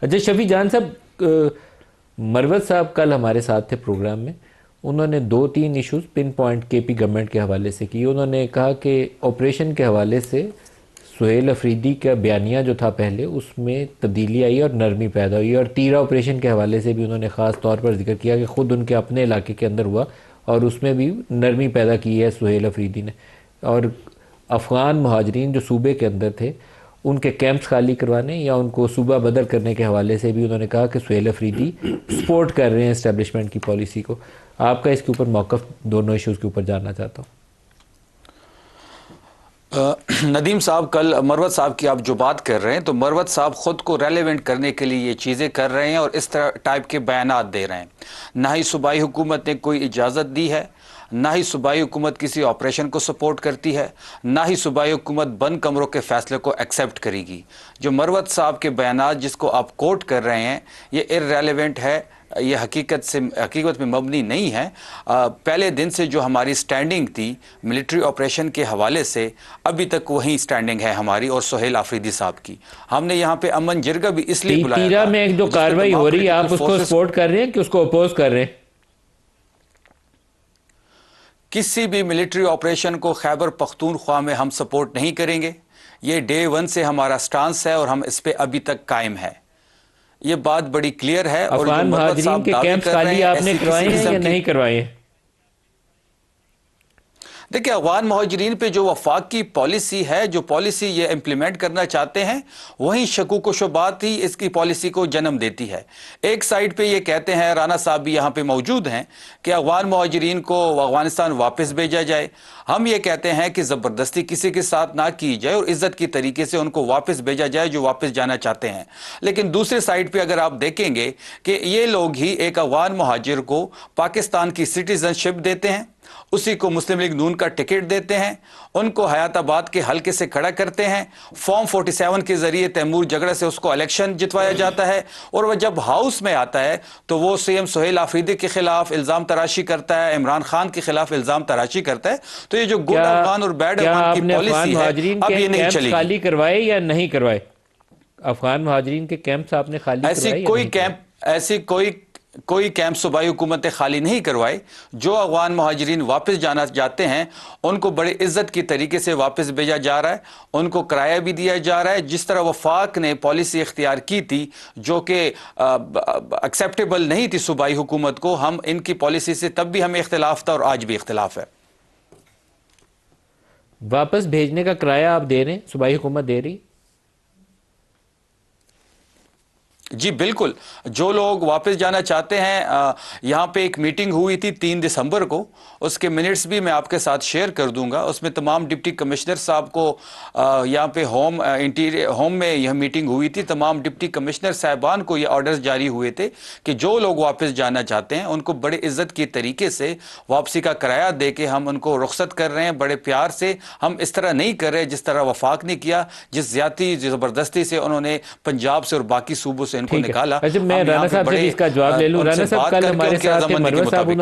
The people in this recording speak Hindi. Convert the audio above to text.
अच्छा शफी जान साहब, मरवत साहब कल हमारे साथ थे प्रोग्राम में। उन्होंने दो तीन issues pin point KP government के हवाले से की। उन्होंने कहा कि ऑपरेशन के हवाले से सुहेल अफरीदी का बयानिया जो था पहले, उसमें तब्दीली आई और नरमी पैदा हुई। और तीरा ऑपरेशन के हवाले से भी उन्होंने ख़ास तौर पर जिक्र किया कि ख़ुद उनके अपने इलाके के अंदर हुआ और उसमें भी नरमी पैदा की है सुहेल अफरीदी ने। और अफ़गान महाजरीन जो सूबे के अंदर थे, उनके कैंप्स खाली करवाने या उनको सूबा बदल करने के हवाले से भी उन्होंने कहा कि सुहेल अफरीदी सपोर्ट कर रहे हैं इस्टेब्लिशमेंट की पॉलिसी को। आपका इसके ऊपर मौक़िफ़ दोनों इश्यूज़ के ऊपर जानना चाहता हूँ। नदीम साहब, कल मरवत साहब की आप जो बात कर रहे हैं, तो मरवत साहब खुद को रेलेवेंट करने के लिए ये चीज़ें कर रहे हैं और इस तरह टाइप के बयानात दे रहे हैं। ना ही सूबाई हुकूमत ने कोई इजाज़त दी है, ना ही सूबाई हुकूमत किसी ऑपरेशन को सपोर्ट करती है, ना ही सूबाई हुकूमत बंद कमरों के फैसले को एक्सेप्ट करेगी। जो मरवत साहब के बयानात जिसको आप कोट कर रहे हैं, ये इर्रेलेवेंट है, ये हकीकत में मबनी नहीं है। पहले दिन से जो हमारी स्टैंडिंग थी मिलिट्री ऑपरेशन के हवाले से, अभी तक वही स्टैंडिंग है हमारी और सुहेल आफरीदी साहब की। हमने यहाँ पे अमन जिरगा भी इसलिए बुलाया तीरा था, में जो कार्रवाई हो रही है, आप उसको सपोर्ट कर रहे हैं कि उसको अपोज कर रहे हैं? किसी भी मिलिट्री ऑपरेशन को खैबर पख्तूनख्वा में हम सपोर्ट नहीं करेंगे। ये डे वन से हमारा स्टांस है और हम इस पे अभी तक कायम है। ये बात बड़ी क्लियर है। और अफगान महाजरीन के कैंप्स खाली आपने करवाए हैं या नहीं करवाए हैं? देखिए, अफगान महाजरीन पे जो वफाक की पॉलिसी है, जो पॉलिसी ये इम्प्लीमेंट करना चाहते हैं, वही शकूक व शुबात ही इसकी पॉलिसी को जन्म देती है। एक साइड पे ये कहते हैं, राना साहब भी यहाँ पे मौजूद हैं, कि अफगान महाजरीन को अफगानिस्तान वापस भेजा जाए। हम ये कहते हैं कि ज़बरदस्ती किसी के साथ ना की जाए और इज़्ज़त की तरीके से उनको वापस भेजा जाए जो वापस जाना चाहते हैं। लेकिन दूसरे साइड पे अगर आप देखेंगे कि ये लोग ही एक अफगान महाजिर को पाकिस्तान की सिटीजनशिप देते हैं, उसी को मुस्लिम लीग नून का टिकट देते हैं, उनको हयाताबाद के हल्के से खड़ा करते हैं, फॉर्म 47 के जरिए तैमूर जगड़ा से उसको इलेक्शन जितवाया जाता है। और वह जब हाउस में आता है तो वो सीएम सुहेल आफरीदी के खिलाफ इल्ज़ाम तराशी करता है, इमरान खान के खिलाफ इल्ज़ाम तराशी करता है। तो ये जो गुड अफगान और बैड अफगान की पॉलिसी है, अब ये नहीं चलेगी। खाली करवाए या नहीं करवाए? अफगान महाजरीन के कैंप्स आपने खाली ऐसी कोई कैंप सूबाई हुकूमत ने खाली नहीं करवाए। जो अफगान महाजरीन वापस जाना चाहते हैं, उनको बड़े इज्जत की तरीके से वापस भेजा जा रहा है, उनको किराया भी दिया जा रहा है। जिस तरह वफाक ने पॉलिसी इख्तियार की थी जो कि एक्सेप्टेबल नहीं थी सूबाई हुकूमत को, हम इनकी पॉलिसी से तब भी हमें इख्तिलाफ था और आज भी इख्तिलाफ है। वापस भेजने का किराया आप दे रहे हैं, सूबाई हुकूमत दे रही? जी बिल्कुल। जो लोग वापस जाना चाहते हैं, यहाँ पे एक मीटिंग हुई थी 3 दिसंबर को, उसके मिनट्स भी मैं आपके साथ शेयर कर दूंगा। उसमें तमाम डिप्टी कमिश्नर साहब को यहाँ पे होम में यह मीटिंग हुई थी। तमाम डिप्टी कमिश्नर साहबान को ये ऑर्डर्स जारी हुए थे कि जो लोग वापस जाना चाहते हैं उनको बड़े इज्जत की तरीके से वापसी का किराया दे के हम उनको रुख्सत कर रहे हैं, बड़े प्यार से। हम इस तरह नहीं कर रहे जिस तरह वफाक ने किया, जिस ज्यादती ज़बरदस्ती से उन्होंने पंजाब से और बाकी सूबों से इनको निकाला। मैं राना साहब से इसका जवाब ले लूं। राना साहब, कल हमारे साथ मरवत साहब